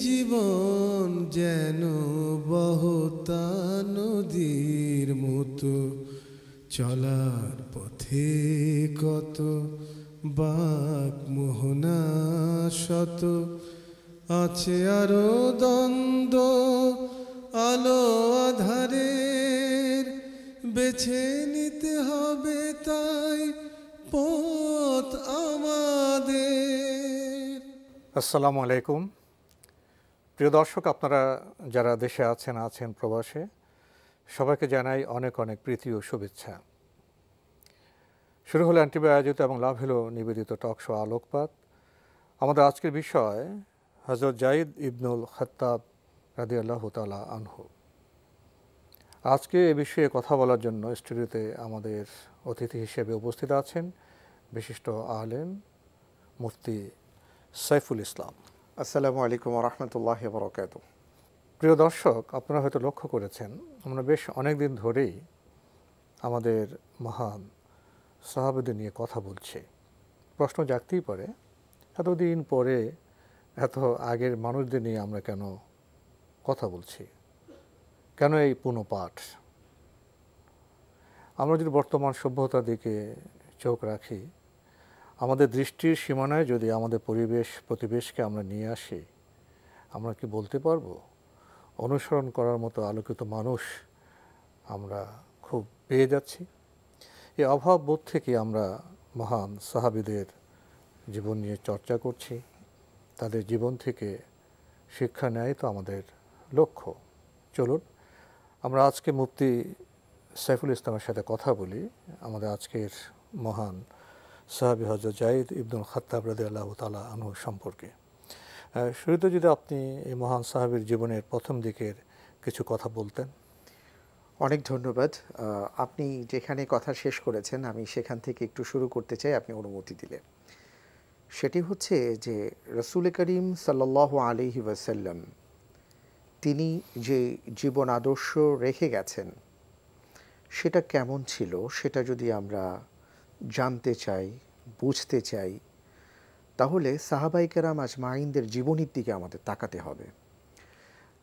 জীবন যেন বহতা নদীর মতো, চলার পথে কত বাক মোহনা শত, আছে আরো দ্বন্দ্ব আলো আধারের, বেছে নিতে হবে তাই পথ আমাদের। আসসালামু আলাইকুম প্রিয় দর্শক, আপনারা যারা দেশে আছেন প্রবাসে, সবাইকে জানাই অনেক অনেক প্রীতি ও শুভেচ্ছা। শুরু হলো এনটিভি আয়োজিত এবং লাভ হলো নিবেদিত টক শো আলোকপাত। আমাদের আজকের বিষয় হযরত যায়েদ ইবনুল খাত্তাব রাদিয়াল্লাহু তাআলা আনহু। আজকে এ বিষয়ে কথা বলার জন্য স্টুডিওতে আমাদের অতিথি হিসেবে উপস্থিত আছেন বিশিষ্ট আলেম মুফতি সাইফুল ইসলাম। আসসালামু আলাইকুম ওয়া রাহমাতুল্লাহি ওয়া বারাকাতুহু। প্রিয় দর্শক, আপনারা হয়তো লক্ষ্য করেছেন, আমরা বেশ অনেক দিন ধরেই আমাদের মহান সাহাবাদের নিয়ে কথা বলছি। প্রশ্ন জাগতেই পারে, এতদিন পরে এত আগের মানুষদের নিয়ে আমরা কেন কথা বলছি, কেন এই পুনঃপাঠ? আমরা যদি বর্তমান সভ্যতার দিকে চোখ রাখি, আমাদের দৃষ্টির সীমানায় যদি আমাদের প্রতিবেশকে আমরা নিয়ে আসি, আমরা কি বলতে পারবো অনুসরণ করার মতো আলোকিত মানুষ আমরা খুব পেয়ে যাচ্ছি? এই অভাব বোধ থেকে আমরা মহান সাহাবীদের জীবন নিয়ে চর্চা করছি, তাদের জীবন থেকে শিক্ষা নেয় তো আমাদের লক্ষ্য। চলুন আমরা আজকে মুফতি সাইফুল ইসলামের সাথে কথা বলি আমাদের আজকের মহান সাহাবী হযরত যায়েদ ইবনুল খাত্তাব রাদিয়াল্লাহু তাআলা আনহু সম্পর্কে। শুরুতে যদি আপনি এই মহান সাহাবীর জীবনের প্রথম দিকের কিছু কথা বলতেন। অনেক ধন্যবাদ। আপনি যেখানে কথা শেষ করেছেন আমি সেখান থেকে একটু শুরু করতে চাই, আপনি অনুমতি দিলে। সেটি হচ্ছে যে রাসূল করিম সাল্লাল্লাহু আলাইহি ওয়াসাল্লাম তিনি যে জীবন আদর্শ রেখে গেছেন সেটা কেমন ছিল, সেটা যদি আমরা জানতে চাই, বুঝতে চাই, তাহলে সাহাবায়ে কেরাম আজমাইনদের জীবনীর দিকে আমাদের তাকাতে হবে।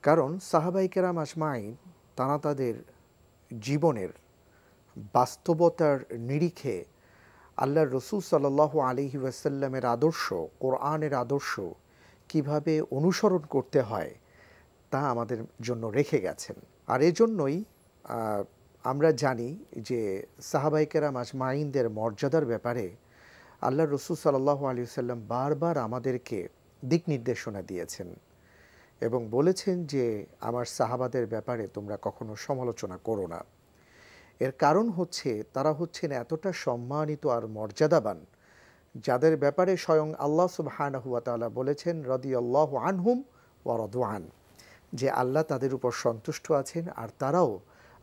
কারণ সাহাবায়ে কেরাম আজমাইন তারা তাদের জীবনের বাস্তবতার নিরিখে আল্লাহর রাসূল সাল্লাল্লাহু আলাইহি ওয়াসাল্লামের আদর্শ, কোরআনের আদর্শ কিভাবে অনুসরণ করতে হয় তা আমাদের জন্য রেখে গেছেন। আর এজন্যই আমরা জানি যে সাহাবায়ে কেরাম আজমাইনদের মর্যাদার ব্যাপারে আল্লাহর রাসূল সাল্লাল্লাহু আলাইহি ওয়াসাল্লাম বারবার আমাদেরকে দিক নির্দেশনা দিয়েছেন এবং বলেছেন যে আমার সাহাবাদের ব্যাপারে তোমরা কখনো সমালোচনা করো না। এর কারণ হচ্ছে তারা হচ্ছেন এতটা সম্মানিত আর মর্যাদাবান, যাদের ব্যাপারে স্বয়ং আল্লাহ সুবহানাহু ওয়া তাআলা বলেছেন রাদিয়াল্লাহু আনহুম ওয়া রাদু আন, যে আল্লাহ তাদের উপর সন্তুষ্ট আছেন আর তারাও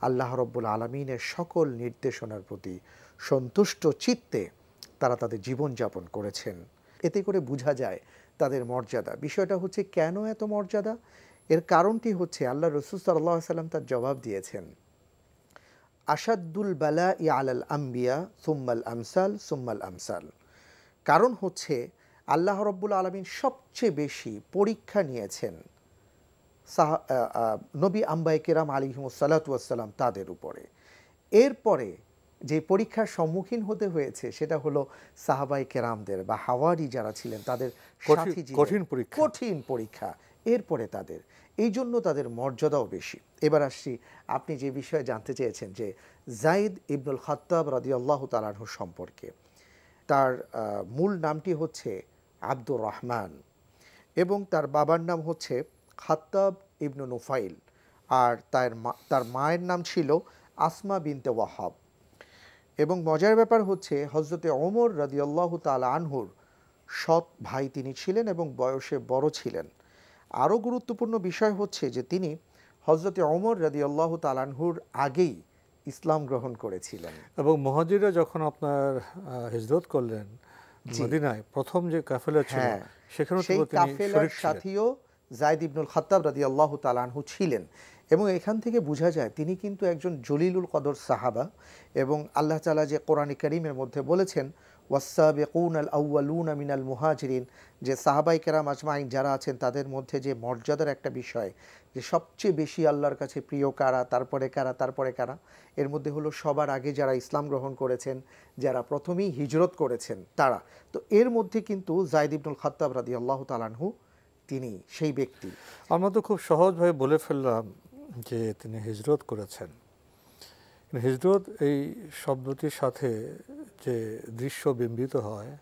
আল্লাহ রাব্বুল আলামিনের সকল নির্দেশনার প্রতি সন্তুষ্ট চিত্তে তারা তাদের জীবনযাপন করেছেন। এতে করে বোঝা যায় তাদের মর্যাদা। বিষয়টা হচ্ছে কেন এত মর্যাদা, এর কারণটি হচ্ছে আল্লাহ রাসূল সাল্লাল্লাহু আলাইহি ওয়াসাল্লাম তার জবাব দিয়েছেন, আশাদ্দুল বালা'i আলাল আম্বিয়া সুম্মাল আমসাল সুম্মাল আমসাল। কারণ হচ্ছে আল্লাহ রাব্বুল আলামিন সবচেয়ে বেশি পরীক্ষা নিয়েছেন নবী আম্বিয়া কেরাম আলাইহিমুস সালাতু ওয়াস সালাম তাদের উপরে। এরপরে যে পরীক্ষার সম্মুখীন হতে হয়েছে সেটা হলো সাহাবায়ে কেরামদের বা হাওয়ারি যারা ছিলেন তাদের সাথী, কঠিন পরীক্ষা এরপরে তাদের, এই জন্য তাদের মর্যাদাও বেশি। এবার আসছি আপনি যে বিষয়ে জানতে চেয়েছেন যে যায়েদ ইবনুল খাত্তাব রাদিয়াল্লাহু তাআলা আনহু সম্পর্কে। তার মূল নামটি হচ্ছে আব্দুর রহমান এবং তার বাবার নাম হচ্ছে খাত্তাব ইবনু নুফাইল, আর তার মায়ের নাম ছিল আসমা বিনতে ওয়াহাব। এবং মজার ব্যাপার হচ্ছে হযরতে ওমর রাদিয়াল্লাহু তাআলা আনহুর সৎ ভাই তিনি ছিলেন এবং বয়সে বড় ছিলেন। আরও গুরুত্বপূর্ণ বিষয় হচ্ছে যে তিনি হযরতে ওমর রাদিয়াল্লাহু তাআলা আনহুর আগেই ইসলাম গ্রহণ করেছিলেন। এবং মুহাজিররা যখন আপনার হিজরত করলেন মদিনায়, প্রথম যে কাফেলা ছিল সেখানেও সেই কাফেলার সাথীও যায়েদ ইবনুল খাত্তাব রাদিয়াল্লাহু তাআলা আনহু ছিলেন। এবং এখান থেকে বোঝা যায় তিনি কিন্তু একজন জলিলুল কদর সাহাবা। এবং আল্লাহ তাআলা যে কোরআনে কারীমের মধ্যে বলেছেন ওয়াসসাবিকুন আল আউয়ালুনা মিনাল মুহাজিরিন, যে সাহাবাই কেরাম আজমাইন যারা আছেন তাদের মধ্যে যে মর্যাদার একটা বিষয়, যে সবচেয়ে বেশি আল্লাহর কাছে প্রিয় কারা, তারপরে কারা, তারপরে কারা, এর মধ্যে হলো সবার আগে যারা ইসলাম গ্রহণ করেছেন, যারা প্রথমেই হিজরত করেছেন তারা। তো এর মধ্যে কিন্তু যায়েদ ইবনুল খাত্তাব রাদিয়াল্লাহু তাআলা আনহু তিনি সেই ব্যক্তি। আমরা তো খুব সহজভাবে বলে ফেললাম যে তিনি হিজরত করেছেন। হিজরত এই শব্দটির সাথে যে দৃশ্য বিম্বিত হয়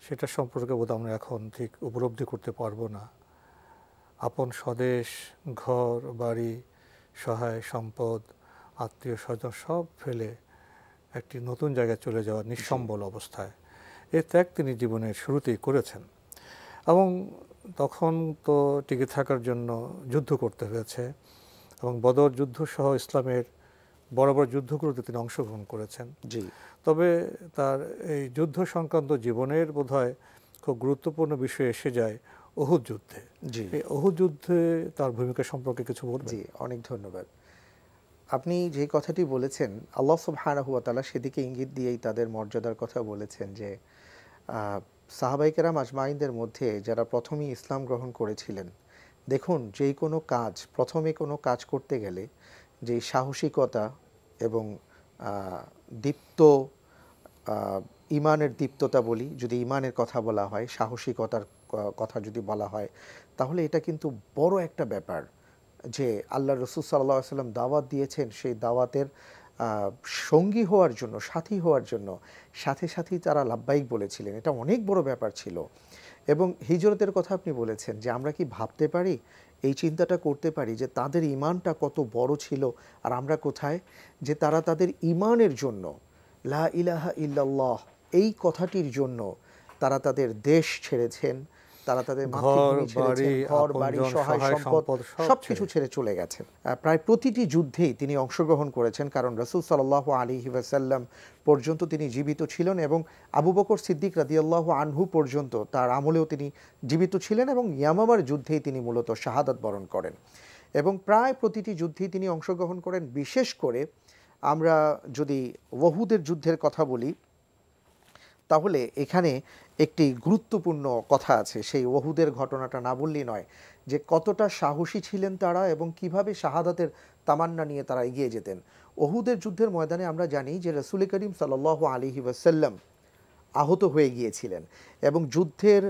সেটা সম্পর্কে বোধ আমরা এখন ঠিক উপলব্ধি করতে পারবো না। আপন স্বদেশ, ঘর বাড়ি, সহায় সম্পদ, আত্মীয় স্বজন সব ফেলে একটি নতুন জায়গায় চলে যাওয়া নিঃসম্বল অবস্থায় এই ত্যাগ তিনি জীবনের শুরুতেই করেছেন। এবং তখন তো টিকে থাকার জন্য যুদ্ধ করতে হয়েছে এবং বদর যুদ্ধ সহ ইসলামের বড় বড় যুদ্ধগুলোতে তিনি অংশগ্রহণ করেছেন। জি। তবে তার এই যুদ্ধ সংক্রান্ত জীবনের বোধহয় খুব গুরুত্বপূর্ণ বিষয় এসে যায় উহুদ যুদ্ধে। জি। এই উহুদ যুদ্ধে তার ভূমিকা সম্পর্কে কিছু বলবেন? জি, অনেক ধন্যবাদ। আপনি যে কথাটি বলেছেন, আল্লাহ সুবহানাহু ওয়া তাআলা সেদিকে ইঙ্গিত দিয়েই তাদের মর্যাদার কথা বলেছেন যে সাহাবায়ে কেরাম আজমাইনদের মধ্যে যারা প্রথমেই ইসলাম গ্রহণ করেছিলেন, দেখুন যেই কোনো কাজ, প্রথমে কোনো কাজ করতে গেলে যেই সাহসিকতা এবং দীপ্ত ইমানের দীপ্ততা বলি, যদি ইমানের কথা বলা হয়, সাহসিকতার কথা যদি বলা হয়, তাহলে এটা কিন্তু বড় একটা ব্যাপার যে আল্লাহ রসুল সাল্লাল্লাহু আলাইহি ওয়াসাল্লাম দাওয়াত দিয়েছেন, সেই দাওয়াতের সঙ্গী হওয়ার জন্য, সাথী হওয়ার জন্য সাথে সাথেই তারা লাব্বাইক বলেছিলেন। এটা অনেক বড় ব্যাপার ছিল। এবং হিজরতের কথা আপনি বলেছেন যে আমরা কি ভাবতে পারি, এই চিন্তাটা করতে পারি যে তাদের ইমানটা কত বড় ছিল আর আমরা কোথায়, যে তারা তাদের ইমানের জন্য, লা ইলাহা ইল্লাল্লাহ এই কথাটির জন্য তারা তাদের দেশ ছেড়েছেন, তারা তাদের মাতৃভূমি ছেড়েছেন, ঘর বাড়ি সহায় সম্পদ সবকিছু ছেড়ে চলে গেছেন। প্রায় প্রতিটি যুদ্ধেই তিনি অংশগ্রহণ করেছেন, কারণ রাসূল সাল্লাল্লাহু আলাইহি ওয়াসাল্লাম পর্যন্ত তিনি জীবিত ছিলেন এবং আবু বকর সিদ্দিক রাদিয়াল্লাহু আনহু পর্যন্ত তার আমলেও তিনি জীবিত ছিলেন এবং ইয়ামামার যুদ্ধেই তিনি মূলত শাহাদাত বরণ করেন এবং প্রায় প্রতিটি যুদ্ধেই তিনি অংশগ্রহণ করেন। বিশেষ করে আমরা যদি উহুদের যুদ্ধের কথা বলি, তাহলে এখানে একটি গুরুত্বপূর্ণ কথা আছে, সেই উহুদের ঘটনাটা না বললেই নয়, যে কতটা সাহসী ছিলেন তারা এবং কিভাবে শাহাদাতের তামান্না নিয়ে তারা এগিয়ে যেতেন। উহুদের যুদ্ধের ময়দানে আমরা জানি যে রাসূল করিম সাল্লাল্লাহু আলাইহি ওয়াসাল্লাম আহত হয়ে গিয়েছিলেন এবং যুদ্ধের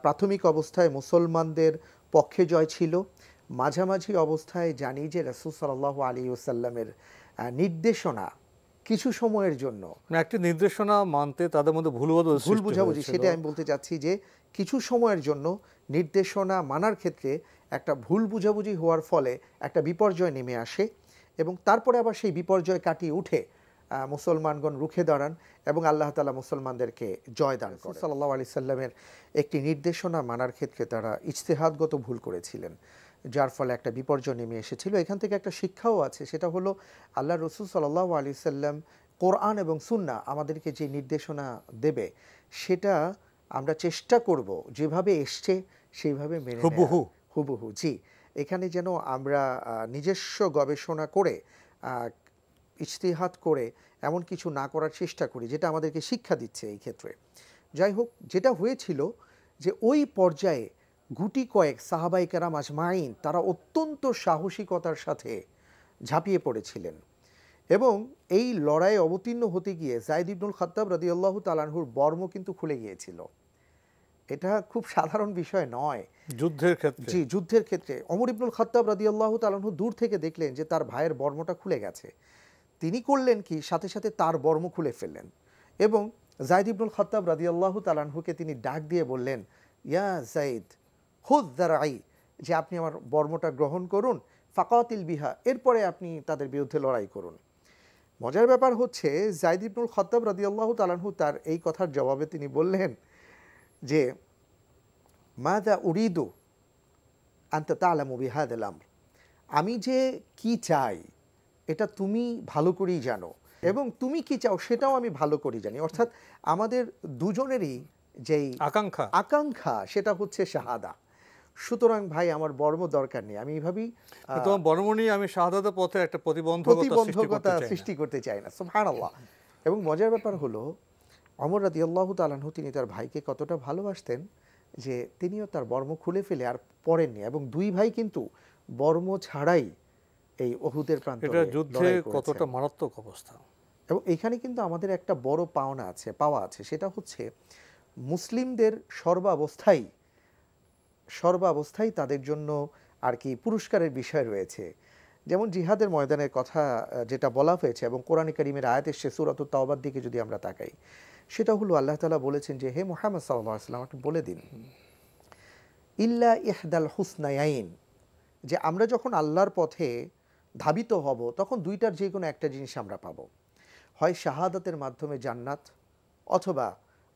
প্রাথমিক অবস্থায় মুসলমানদের পক্ষে জয় ছিল। মাঝামাঝি অবস্থায় জানি যে রাসূল সাল্লাল্লাহু আলাইহি ওয়াসাল্লামের নির্দেশনা কিছু সময়ের জন্য, একটি নির্দেশনা মানতে তাদের মধ্যে ভুল বুঝাবুঝি, সেটাই আমি বলতে চাচ্ছি যে কিছু সময়ের জন্য নির্দেশনা মানার ক্ষেত্রে একটা ভুল বুঝাবুঝি হওয়ার ফলে একটা বিপর্যয় নেমে আসে এবং তারপরে আবার সেই বিপর্যয় কাটিয়ে উঠে মুসলমানগণ রুখে দাঁড়ান এবং আল্লাহ তাআলা মুসলমানদেরকে জয়দান করেন। সাল্লাল্লাহু আলাইহি সাল্লামের একটি নির্দেশনা মানার ক্ষেত্রে তারা ইজতিহাদগত ভুল করেছিলেন, যার ফলে একটা বিপর্যয় নেমে এসেছিল। এখান থেকে একটা শিক্ষাও আছে, সেটা হলো আল্লাহ রসুল সাল্লাল্লাহু আলাইহি সাল্লাম কোরআন এবং সুন্নাহ আমাদেরকে যে নির্দেশনা দেবে সেটা আমরা চেষ্টা করব যেভাবে এসছে সেইভাবে মেনে নেওয়া, হুবহু। জি, এখানে যেন আমরা নিজস্ব গবেষণা করে ইজতিহাদ করে এমন কিছু না করার চেষ্টা করি যেটা আমাদেরকে শিক্ষা দিচ্ছে এই ক্ষেত্রে। যাই হোক, যেটা হয়েছিল যে ওই পর্যায়ে গুটি কয়েক সাহাবায়ে কেরাম আজমাইন তারা অত্যন্ত সাহসিকতার সাথে ঝাঁপিয়ে পড়েছিলেন এবং এই লড়াইয়ে অবতীর্ণ হতে গিয়ে যায়েদ ইবনুল খাত্তাব রাদিয়াল্লাহু তাআলা আনহুর বর্ম কিন্তু খুলে গিয়েছিল। এটা খুব সাধারণ বিষয় নয় যুদ্ধের ক্ষেত্রে। জি, যুদ্ধের ক্ষেত্রে ওমর ইবনুল খাত্তাব রাদিয়াল্লাহু তাআলা আনহু দূর থেকে দেখলেন যে তার ভাইয়ের বর্মটা খুলে গেছে। তিনি করলেন কি, সাথে সাথে তার বর্ম খুলে ফেললেন এবং যায়েদ ইবনুল খাত্তাব রাদিয়াল্লাহু তাআলা আনহুকে তিনি ডাক দিয়ে বললেন, ইয়া যায়েদ খুয যারআই, যে আপনি আমার বর্মটা গ্রহণ করুন, ফাকাতিল বিহা, এরপরে আপনি তাদের বিরুদ্ধে লড়াই করুন। মজার ব্যাপার হচ্ছে যায়েদ ইবনুল খাত্তাব রাদিয়াল্লাহু তাআলা আনহু তার এই কথার জবাবে তিনি বললেন যে মাযা উরিদু আনতা তা'লামু বিহাযাল আমর, আমি যে কি চাই এটা তুমি ভালো করেই জানো এবং তুমি কি চাও সেটাও আমি ভালো করেই জানি। অর্থাৎ আমাদের দুজনেরই যেই আকাঙ্ক্ষা সেটা হচ্ছে শাহাদা। সুতরাং ভাই আমার বর্ম দরকার নেই, আমি এইভাবেই তোমার বর্ম নিয়ে আমি শাহাদাতের পথে একটা প্রতিবন্ধকতা সৃষ্টি করতে চাই না। সুবহানাল্লাহ। এবং মজার ব্যাপার হলো ওমর রাদিয়াল্লাহু তাআলা আনহু তিনি তার ভাইকে কতটা ভালোবাসতেন যে তিনিও তার বর্ম খুলে ফেলে আর পরেননি, এবং দুই ভাই কিন্তু বর্ম ছাড়াই এই উহুদের এটা প্রান্তরে যুদ্ধে লড়াই করেছেন। কতটা মারাত্মক অবস্থা। এবং এখানে কিন্তু আমাদের একটা বড় পাওয়া আছে, সেটা হচ্ছে মুসলিমদের সর্বাবস্থায় তাদের জন্য আর কি পুরস্কারের বিষয় রয়েছে। যেমন জিহাদের ময়দানের কথা যেটা বলা হয়েছে, এবং কোরআনে কারীমের আয়াত এসেছে সূরাতুত তাওবার দিকে যদি আমরা তাকাই, সেটা হলো আল্লাহ তাআলা বলেছেন যে হে মুহাম্মদ সাল্লাল্লাহু আলাইহি ওয়াসাল্লাম আপনি বলে দিন ইল্লা ইহদাল হুসনায়াইন, যে আমরা যখন আল্লাহর পথে ধাবিত হব তখন দুইটার যে কোনো একটা জিনিস আমরা পাবো, হয় শাহাদাতের মাধ্যমে জান্নাত, অথবা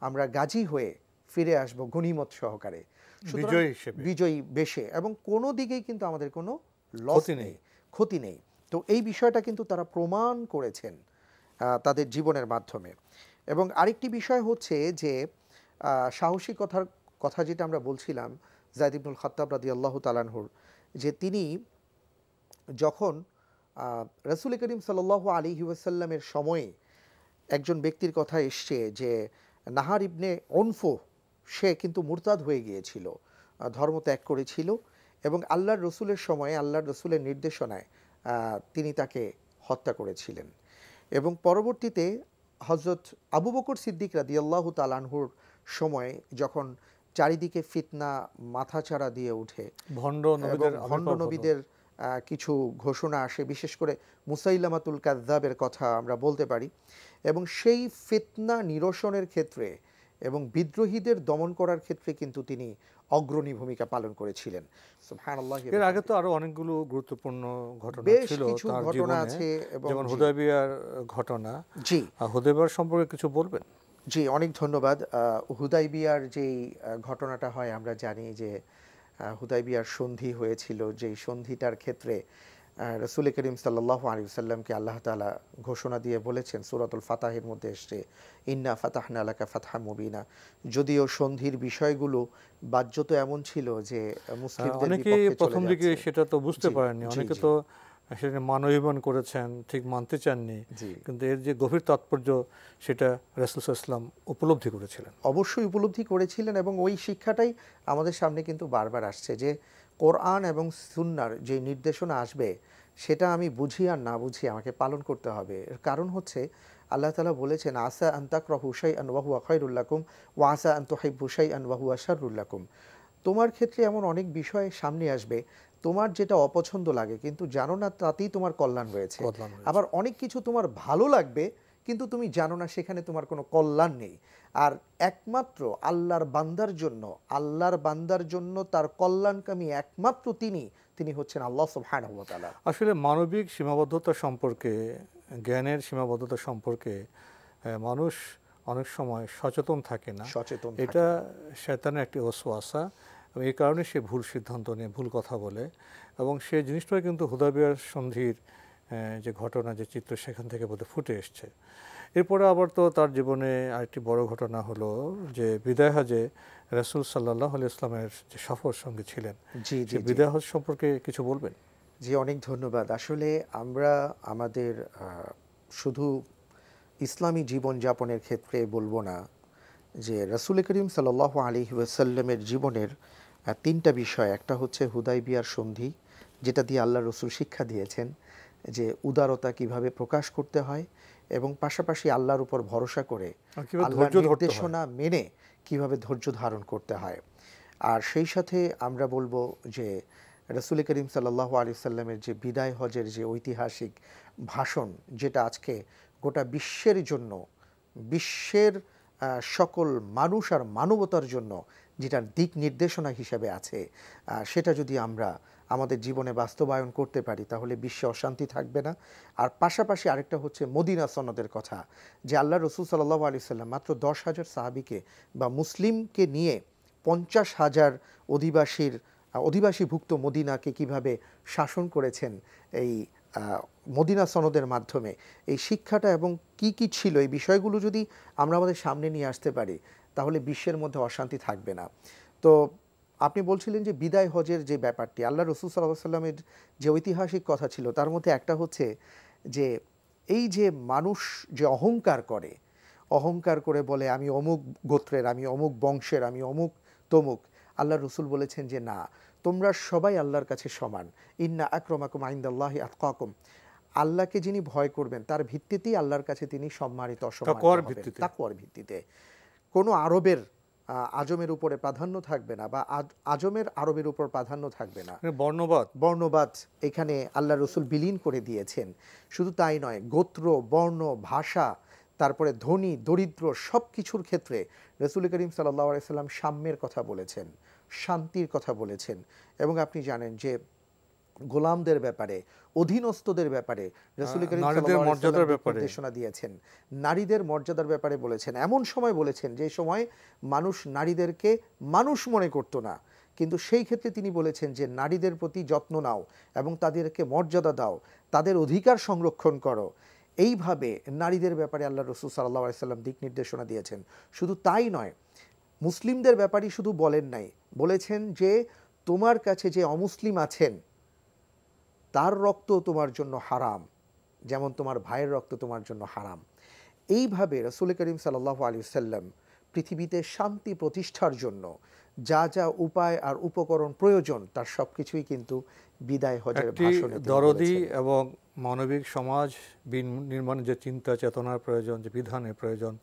আমরা গাজী হয়ে ফিরে আসব গনিমত সহকারে, বিজয়ী হিসেবে। বিজয়ী বেশে, এবং কোনো দিকেই কিন্তু আমাদের কোনো লস নেই, ক্ষতি নেই। তো এই বিষয়টা কিন্তু তারা প্রমাণ করেছেন তাদের জীবনের মাধ্যমে। এবং আরেকটি বিষয় হচ্ছে যে সাহসিকতার কথা যেটা আমরা বলছিলাম যায়েদ ইবনুল খাত্তাব রাদিয়াল্লাহু তাআলা আনহুর, যে তিনি যখন রাসূল করিম সাল্লাল্লাহু আলাইহি ওয়াসাল্লামের সময়ে একজন ব্যক্তির কথা এসছে যে নাহার ইবনে উনফু, সে কিন্তু মুরতাদ হয়ে গিয়েছিল, ধর্ম ত্যাগ করেছিল, এবং আল্লাহর রসুলের সময়ে আল্লাহর রসুলের নির্দেশনায় তিনি তাকে হত্যা করেছিলেন। এবং পরবর্তীতে হযরত আবু বকর সিদ্দিক রাদিয়াল্লাহু তাআলা আনহুর সময়ে যখন চারিদিকে ফিতনা মাথাচাড়া দিয়ে ওঠে, ভণ্ড নবীদের কিছু ঘোষণা আসে, বিশেষ করে মুসাইলামাতুল কাযযাবের কথা আমরা বলতে পারি, এবং সেই ফিতনা নিরসনের ক্ষেত্রে এবং বিদ্রোহীদের দমন করার ক্ষেত্রে কিন্তু তিনি অগ্রণী ভূমিকা পালন করেছিলেন। সুবহানাল্লাহ। এর আগে তো আরো অনেকগুলো গুরুত্বপূর্ণ ঘটনা বেশ ছিল কিছু তার ঘটনা জীবনে, আছে, এবং যেমন হুদায়বিয়ার ঘটনা। জি হুদায়বিয়ার সম্পর্কে কিছু বলবেন? জি, অনেক ধন্যবাদ। হুদাইবিয়ার যেই ঘটনাটা হয়, আমরা জানি যে হুদাইবিয়ার সন্ধি হয়েছিল, যেই সন্ধিটার ক্ষেত্রে রাসূল করিম সাল্লাল্লাহু আলাইহি ওয়াসাল্লামকে আল্লাহ তাআলা ঘোষণা দিয়ে বলেছেন, সূরাতুল ফাতাহের মধ্যে এসেছে ইন্না ফাতাহনা লাকা ফাতহাম মুবিনা। যদিও সন্ধির বিষয়গুলো বাহ্যত এমন ছিল যে মুসলিমদের অনেকে বিপক্ষে প্রথম চলে দিকে যাচ্ছে। সেটা তো বুঝতে জি, পারেননি, জি, অনেকে জি। তো সেটা মানবীয়ন করেছেন, ঠিক মানতে চাননি, জি। কিন্তু এর যে গভীর তাৎপর্য সেটা রাসূল সাল্লাল্লাহু আলাইহি ওয়াসাল্লাম উপলব্ধি করেছিলেন। অবশ্যই উপলব্ধি করেছিলেন, এবং ওই শিক্ষাটাই আমাদের সামনে কিন্তু বারবার আসছে যে কোরআন এবং সুন্নাহর যে নির্দেশনা আসবে সেটা আমি বুঝি আর না বুঝি আমাকে পালন করতে হবে। এর কারণ হচ্ছে আল্লাহ তাআলা বলেছেন আসা আন তাকরাহু শাইআন ওয়া হুয়া খায়রুল লাকুম ওয়া আসা আন তুহিব্বু শাইআন ওয়া হুয়া শাররুল লাকুম। তোমার ক্ষেত্রে এমন অনেক বিষয় সামনে আসবে, তোমার যেটা অপছন্দ লাগে কিন্তু জানো না তাতেই তোমার কল্যাণ রয়েছে, আবার অনেক কিছু তোমার ভালো লাগবে কিন্তু তুমি জানো না সেখানে তোমার কোনো কল্যাণ নেই। আর একমাত্র আল্লাহর বান্দার জন্য তার কল্যাণকামী একমাত্র তিনি হচ্ছেন আল্লাহ সুবহানাহু ওয়া তাআলা। আসলে মানবিক সীমাবদ্ধতা সম্পর্কে, জ্ঞানের সীমাবদ্ধতা সম্পর্কে মানুষ অনেক সময় সচেতন থাকে না। এটা শয়তানের একটি ওয়াসওয়াসা, এবং এই কারণে সে ভুল সিদ্ধান্ত নিয়ে ভুল কথা বলে, এবং সেই জিনিসটাই কিন্তু হুদায়বিয়ার সন্ধির যে ঘটনা, যে চিত্র সেখান থেকে বোধহয় ফুটে এসছে। এরপরে আবার তো তার জীবনে আরেকটি বড় ঘটনা হলো যে বিদায় হজে রাসূল সাল্লাল্লাহু আলাইহি ওয়াসাল্লামের যে সফর সঙ্গী ছিলেন, যে বিদায় হজ সম্পর্কে কিছু বলবেন? জি, অনেক ধন্যবাদ। আসলে আমরা আমাদের শুধু ইসলামী জীবনযাপনের ক্ষেত্রে বলবো না, যে রাসূল করিম সাল্লাল্লাহু আলাইহি ওয়াসাল্লামের জীবনের তিনটা বিষয়, একটা হচ্ছে হুদায়বিয়ার সন্ধি, যেটা দিয়ে আল্লাহ রসুল শিক্ষা দিয়েছেন যে উদারতা কিভাবে প্রকাশ করতে হয়, এবং পাশাপাশি আল্লাহর উপর ভরসা করে আল্লাহর নির্দেশনা মেনে কিভাবে ধৈর্য ধারণ করতে হয়। আর সেই সাথে আমরা বলবো যে রাসূল করিম সাল্লাল্লাহু আলাইহি ওয়াসাল্লামের যে বিদায় হজের যে ঐতিহাসিক ভাষণ, যেটা আজকে গোটা বিশ্বের জন্য, বিশ্বের সকল মানুষ আর মানবতার জন্য যেটার দিক নির্দেশনা হিসেবে আছে, সেটা যদি আমরা আমাদের জীবনে বাস্তবায়ন করতে পারি তাহলে বিশ্বে অশান্তি থাকবে না। আর পাশাপাশি আরেকটা হচ্ছে মদিনা সনদের কথা, যে আল্লাহ রসুল সাল্লাল্লাহু আলাইহি ওয়াসাল্লাম মাত্র 10,000 সাহাবীকে বা মুসলিমকে নিয়ে 50,000 অধিবাসীভুক্ত মদিনাকে কিভাবে শাসন করেছেন এই মদিনা সনদের মাধ্যমে, এই শিক্ষাটা এবং কি কি ছিল এই বিষয়গুলো যদি আমরা আমাদের সামনে নিয়ে আসতে পারি তাহলে বিশ্বের মধ্যে অশান্তি থাকবে না। তো আপনি বলছিলেন যে বিদায় হজের যে ব্যাপারটি, আল্লাহ রসুল সাল্লাল্লাহু আলাইহি ওয়াসাল্লামের যে ঐতিহাসিক কথা ছিল তার মধ্যে একটা হচ্ছে যে এই যে মানুষ যে অহংকার করে, অহংকার করে বলে আমি অমুক গোত্রের, আমি অমুক বংশের, আমি অমুক তমুক, আল্লাহ রসুল বলেছেন যে না, তোমরা সবাই আল্লাহর কাছে সমান। ইন্না আকরামাকুম ইনদাল্লাহি আতকাকুম, আল্লাহকে যিনি ভয় করবেন তার ভিত্তিতেই আল্লাহর কাছে তিনি সম্মানিত অসম্মানিত, তাকওয়ার ভিত্তিতে। কোনো আরবের আজমের উপরে প্রাধান্য থাকবে না, বা আজমের আরবের উপর প্রাধান্য থাকবে না। বর্ণবাদ এখানে আল্লাহ রসুল বিলীন করে দিয়েছেন। শুধু তাই নয়, গোত্র, বর্ণ, ভাষা, তারপরে ধনী দরিদ্র সব কিছুর ক্ষেত্রে রসুল করিম সাল্লাল্লাহু আলাইহি সাল্লাম সাম্যের কথা বলেছেন, শান্তির কথা বলেছেন। এবং আপনি জানেন যে গোলামদের ব্যাপারে, অধীনস্থদের ব্যাপারে রসুল করিম সাল্লাল্লাহু আলাইহি ওয়াসাল্লাম নির্দেশনা দিয়েছেন, নারীদের মর্যাদার ব্যাপারে বলেছেন। এমন সময় বলেছেন যে সময় মানুষ নারীদেরকে মানুষ মনে করতো না, কিন্তু সেই ক্ষেত্রে তিনি বলেছেন যে নারীদের প্রতি যত্ন নাও এবং তাদেরকে মর্যাদা দাও, তাদের অধিকার সংরক্ষণ করো। এইভাবে নারীদের ব্যাপারে আল্লাহ রসুল সাল্লাল্লাহু আলাইহি ওয়াসাল্লাম দিক নির্দেশনা দিয়েছেন। শুধু তাই নয়, মুসলিমদের ব্যাপারেই শুধু বলেন নাই, বলেছেন যে তোমার কাছে যে অমুসলিম আছেন তার রক্ত তোমার জন্য হারাম, যেমন তোমার ভাইয়ের রক্ত তোমার জন্য হারাম। এইভাবে রাসূল করিম সাল্লাল্লাহু আলাইহি ওয়াসাল্লাম পৃথিবীতে শান্তি প্রতিষ্ঠার জন্য যা যা উপায় আর উপকরণ প্রয়োজন তার সবকিছুই কিন্তু বিদায় হজের ভাষণে দরদি এবং মানবিক সমাজ নির্মাণের যে চিন্তা চেতনার প্রয়োজন, যে বিধানের প্রয়োজন,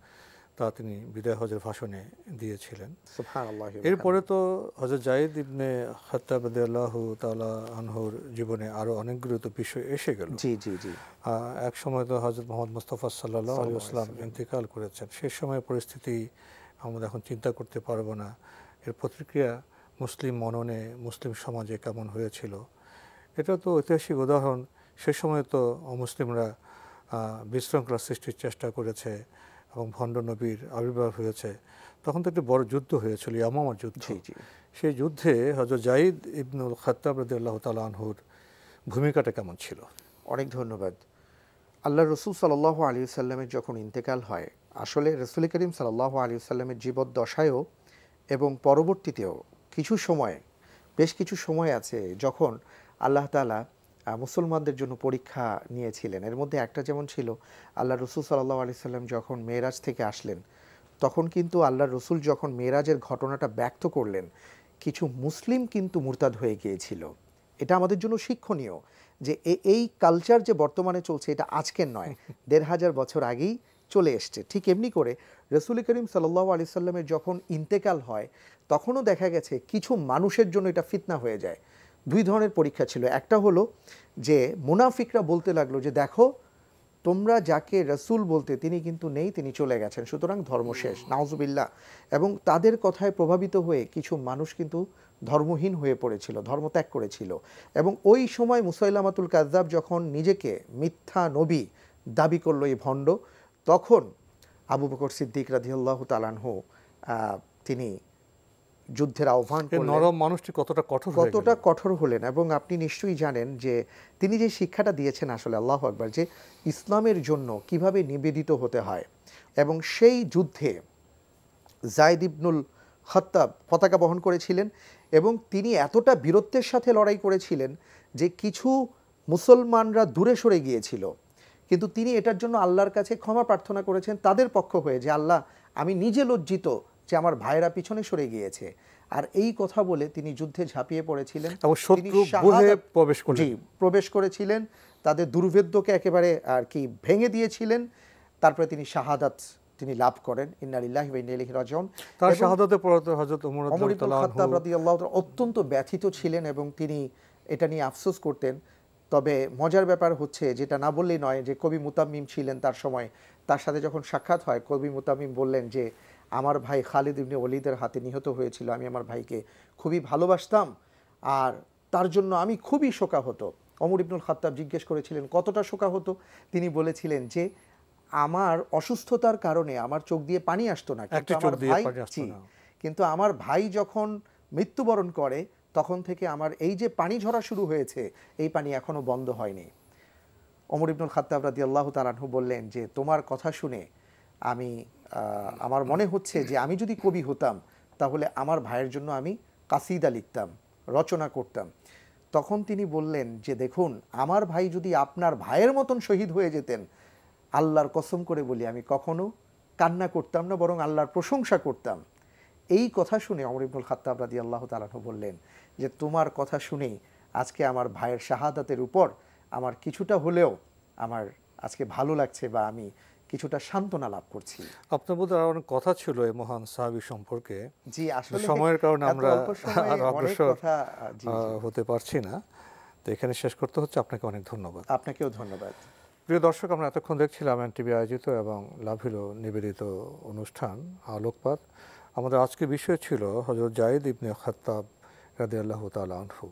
তা তিনি বিদায় হজের ভাষণে দিয়েছিলেন। সুবহানাল্লাহ। এরপরে তো হযরত যায়েদ ইবনে খাত্তাব রাদিয়াল্লাহু তাআলা আনহুর জীবনে আরো অনেকগুলো তো বিষয় এসে গেল। জি জি জি। এক সময় তো হযরত মুহাম্মদ মুস্তাফা সাল্লাল্লাহু আলাইহি ওয়াসাল্লাম ইন্তেকাল করেছেন। সেই সময় পরিস্থিতি আমরা এখন চিন্তা করতে পারবো না। এর প্রতিক্রিয়া মুসলিম মননে, মুসলিম সমাজে কেমন হয়েছিল, এটা তো ঐতিহাসিক উদাহরণ। সে সময় তো অমুসলিমরা বিশৃঙ্খলা সৃষ্টির চেষ্টা করেছে এবং ভণ্ড নবীর আবির্ভাব হয়েছে। তখন তো একটি বড় যুদ্ধ হয়েছিল, ইয়ামামার যুদ্ধ। সেই যুদ্ধে হযরত যায়েদ ইবনুল খাত্তাব রাদিয়াল্লাহু তাআলা আনহুর ভূমিকাটা কেমন ছিল? অনেক ধন্যবাদ। আল্লাহ রসুল সাল্লাল্লাহু আলাইহি ওয়াসাল্লামের যখন ইন্তেকাল হয়, আসলে রাসূল করিম সাল্লাল্লাহু আলাইহি ওয়াসাল্লামের জীবদ্দশায়ও এবং পরবর্তীতেও কিছু সময়, বেশ কিছু সময় আছে যখন আল্লাহ তাআলা মুসলমানদের জন্য পরীক্ষা নিয়েছিলেন। এর মধ্যে একটা যেমন ছিল, আল্লাহ রসুল সাল্লাল্লাহু আলাইহি ওয়াসাল্লাম যখন মেরাজ থেকে আসলেন, তখন কিন্তু আল্লাহ রসুল যখন মেরাজের ঘটনাটা ব্যক্ত করলেন, কিছু মুসলিম কিন্তু মুরতাদ হয়ে গিয়েছিল। এটা আমাদের জন্য শিক্ষণীয় যে এই কালচার যে বর্তমানে চলছে এটা আজকের নয়, ১৫০০ বছর আগেই চলে এসছে। ঠিক এমনি করে রাসূল করিম সাল্লাল্লাহু আলাইহি সাল্লামের যখন ইন্তেকাল হয়, তখনও দেখা গেছে কিছু মানুষের জন্য এটা ফিতনা হয়ে যায়। দুই ধরনের পরীক্ষা ছিল। একটা হলো যে মুনাফিকরা বলতে লাগলো যে দেখো, তোমরা যাকে রাসূল বলতে তিনি কিন্তু নেই, তিনি চলে গেছেন, সুতরাং ধর্ম শেষ, নাউজুবিল্লাহ। এবং তাদের কথায় প্রভাবিত হয়ে কিছু মানুষ কিন্তু ধর্মহীন হয়ে পড়েছিল, ধর্মত্যাগ করেছিল। এবং ওই সময় মুসাইলামাতুল কাযযাব যখন নিজেকে মিথ্যা নবী দাবি করলো, এই ভণ্ড, তখন আবু বকর সিদ্দিক রাদিয়াল্লাহু তাআলা আনহু তিনি যুদ্ধের আহ্বান করলেন। নরম মানুষটি কতটা কঠোর হলেন। এবং আপনি নিশ্চয়ই জানেন যে তিনি যে শিক্ষাটা দিয়েছেন, আসলে আল্লাহু আকবার, যে ইসলামের জন্য কিভাবে নিবেদিত হতে হয়। এবং সেই যুদ্ধে যায়েদ ইবনুল খাত্তাব পতাকা বহন করেছিলেন এবং তিনি এতটা বীরত্বের সাথে লড়াই করেছিলেন যে কিছু মুসলমানরা দূরে সরে গিয়েছিল, কিন্তু তিনি এটার জন্য আল্লাহর কাছে ক্ষমা প্রার্থনা করেছেন তাদের পক্ষ হয়ে, যে আল্লাহ, আমি নিজে লজ্জিত যে আমার ভাইরা পিছনে সরে গিয়েছে। আর এই কথা বলে তিনি যুদ্ধে ঝাঁপিয়ে পড়েছিলেন, প্রবেশ করেছিলেন, তাদের দুর্ভেদ্যকে একেবারে আর কি ভেঙে দিয়েছিলেন। তারপরে তিনি শাহাদাত তিনি লাভ করেন। ইন্না লিল্লাহি ওয়া ইন্না ইলাইহি রাজিউন। তার শাহাদাতের পর হযরত ওমর ইবনুল খাত্তাব রাদিয়াল্লাহু তাআলা অত্যন্ত ব্যথিত ছিলেন এবং তিনি এটা নিয়ে আফসোস করতেন। তবে মজার ব্যাপার হচ্ছে, যেটা না বললেই নয়, যে কবি মুতাম্মিম ছিলেন তার সময়, তার সাথে যখন সাক্ষাৎ হয়, কবি মুতাম্মিম বললেন যে আমার ভাই খালিদ ইবনে ওয়ালিদের হাতে নিহত হয়েছিল, আমি আমার ভাইকে খুবই ভালোবাসতাম আর তার জন্য আমি খুবই শোকাহত। ওমর ইবনুল খাত্তাব জিজ্ঞেস করেছিলেন কতটা শোকাহত? তিনি বলেছিলেন যে আমার অসুস্থতার কারণে আমার চোখ দিয়ে পানি আসতো না, কিন্তু আমার ভাই যখন মৃত্যুবরণ করে তখন থেকে আমার এই যে পানি ঝরা শুরু হয়েছে, এই পানি এখনো বন্ধ হয়নি। ওমর ইবনুল খাত্তাব রাদিয়াল্লাহু তাআলা আনহু বললেন যে তোমার কথা শুনে আমার মনে হচ্ছে যে আমি যদি কবি হতাম তাহলে আমার ভাইয়ের জন্য আমি কাসিদা লিখতাম, রচনা করতাম। তখন তিনি বললেন যে দেখুন, আমার ভাই যদি আপনার ভাইয়ের মতন শহীদ হয়ে যেতেন, আল্লাহর কসম করে বলি আমি কখনো কান্না করতাম না, বরং আল্লাহর প্রশংসা করতাম। এই কথা শুনে ওমর ইবনুল খাত্তাব রাদিয়াল্লাহু তাআলা আনহু বললেন যে তোমার কথা শুনেই আজকে আমার ভাইয়ের শাহাদাতের উপর আমার কিছুটা হলেও আমার আজকে ভালো লাগছে, বা আমি কিছুটা সান্ত্বনা লাভ করছি। আপনার বোধহয় আর অনেক কথা ছিল এই মহান সাহাবী সম্পর্কে, জি, আসলে সময়ের কারণে এত আমরা অল্প সময়ে আর অনেক অগ্রসর কথা, জি জি, হতে পারছি না। তো এখানে শেষ করতে হচ্ছে। আপনাকে অনেক ধন্যবাদ। আপনাকেও ধন্যবাদ। প্রিয় দর্শক, আমরা এতক্ষণ দেখছিলাম এনটিভি আয়োজিত এবং লাভিল নিবেদিত অনুষ্ঠান আলোকপাত। আমাদের আজকের বিষয় ছিল হযরত যায়েদ ইবনে খাত্তাব রাদিয়াল্লাহু তাআলা আনহু।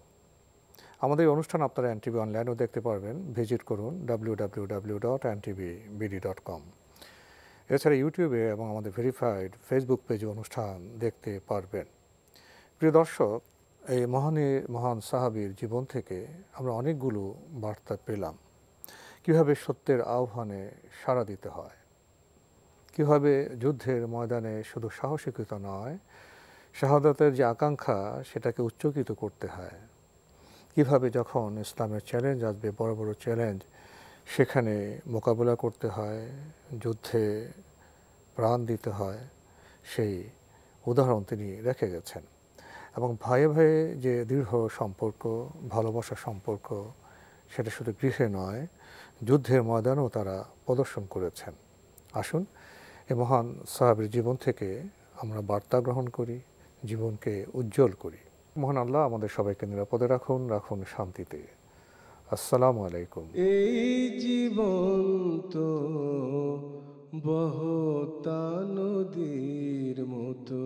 আমাদের এই অনুষ্ঠান আপনারা এনটিভি অনলাইনেও দেখতে পারবেন। ভিজিট করুন www.ntvbd.com। এছাড়া ইউটিউবে এবং আমাদের ভেরিফাইড ফেসবুক পেজে অনুষ্ঠান দেখতে পারবেন। প্রিয় দর্শক, এই মহান সাহাবীর জীবন থেকে আমরা অনেকগুলো বার্তা পেলাম। কীভাবে সত্যের আহ্বানে সাড়া দিতে হয়, কীভাবে যুদ্ধের ময়দানে শুধু সাহসিকতা নয়, শাহাদাতের যে আকাঙ্ক্ষা সেটাকে উচ্চকিত করতে হয়, কীভাবে যখন ইসলামের চ্যালেঞ্জ আসবে, বড় বড় চ্যালেঞ্জ, সেখানে মোকাবেলা করতে হয়, যুদ্ধে প্রাণ দিতে হয়, সেই উদাহরণ তিনি রেখে গেছেন। এবং ভাইয়ে ভাইয়ে যে দৃঢ় সম্পর্ক, ভালোবাসার সম্পর্ক, সেটা শুধু গৃহে নয়, যুদ্ধের ময়দানেও তারা প্রদর্শন করেছেন। আসুন এই মহান সাহাবীর জীবন থেকে আমরা বার্তা গ্রহণ করি, জীবনকে উজ্জ্বল করি। মহান আল্লাহ আমাদের সবাইকে নিরাপদে রাখুন, রাখুন শান্তিতে। আসসালামু আলাইকুম। এই জীবন তো বহতা নদীর মতো,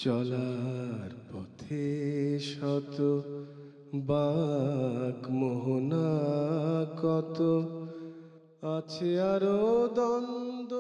চলার পথে শত বাঁক মোহনা কত, আছে আরো দ্বন্দ্ব।